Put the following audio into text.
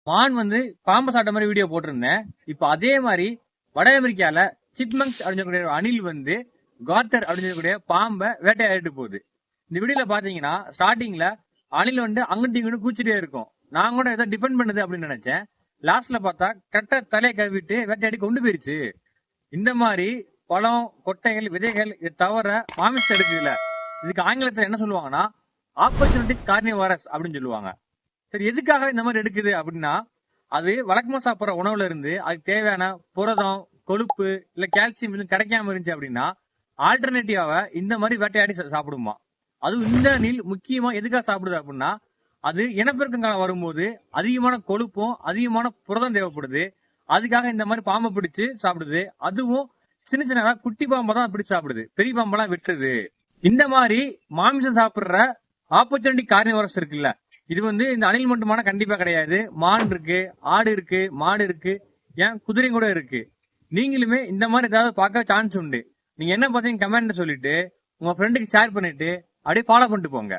மான் வந்து பாம்பு சாப்பிட்ட மாதிரி வீடியோ போட்டிருந்தேன். இப்ப அதே மாதிரி வட அமெரிக்கால சிப்மங்ஸ் அப்படின்னு சொல்லக்கூடிய அணில் வந்து கார்டர் அப்படின்னு சொல்லக்கூடிய பாம்பை வேட்டையாடிட்டு போகுது. இந்த வீடியோல பாத்தீங்கன்னா ஸ்டார்டிங்ல அணில் வந்து அங்கிட்டு இங்கிட்டு கூச்சிட்டே இருக்கும். நான் கூட ஏதோ டிஃபெண்ட் பண்ணுது அப்படின்னு நினைச்சேன். லாஸ்ட்ல பார்த்தா கரெக்டா தலையை கவிட்டு வேட்டையாடி கொண்டு போயிருச்சு. இந்த மாதிரி பழம், கொட்டைகள், விதைகள் இது தவிர மாமிசம் எடுக்குதுல, இதுக்கு ஆங்கிலத்துல என்ன சொல்லுவாங்கன்னா ஆப்பர்ச்சுனிட்டிஸ் கார்னிவரஸ் அப்படின்னு சொல்லுவாங்க. சரி, எதுக்காக இந்த மாதிரி எடுக்குது அப்படின்னா, அது வழக்கமா சாப்பிட்ற உணவுல இருந்து அதுக்கு தேவையான புரதம், கொழுப்பு இல்ல கால்சியம் இது கிடைக்காம இருந்துச்சு அப்படின்னா ஆல்டர்னேட்டிவாவை இந்த மாதிரி வேட்டையாடி சாப்பிடுமா. அதுவும் இந்த அணில் முக்கியமா எதுக்காக சாப்பிடுது அப்படின்னா, அது இனப்பெருக்கம் காலம் வரும்போது அதிகமான கொழுப்பும் அதிகமான புரதம் தேவைப்படுது. அதுக்காக இந்த மாதிரி பாம்பை பிடிச்சு சாப்பிடுது. அதுவும் சின்ன சின்ன குட்டி பாம்பை தான் பிடிச்சு சாப்பிடுது, பெரிய பாம்பெல்லாம் விட்டுருது. இந்த மாதிரி மாமிசம் சாப்பிடுற ஆப்பர்ச்சுனிட்டி கார்னிவரஸ் இருக்குல்ல, இது வந்து இந்த அணில் மட்டுமான கண்டிப்பா கிடையாது. மான் இருக்கு, ஆடு இருக்கு, மாடு இருக்கு, ஏன் குதிரை கூட இருக்கு. நீங்களுமே இந்த மாதிரி ஏதாவது பார்க்க சான்ஸ் உண்டு. நீங்க என்ன பார்த்தீங்க கமெண்ட் சொல்லிட்டு உங்க ஃப்ரெண்டுக்கு ஷேர் பண்ணிட்டு அப்படியே ஃபாலோ பண்ணிட்டு போங்க.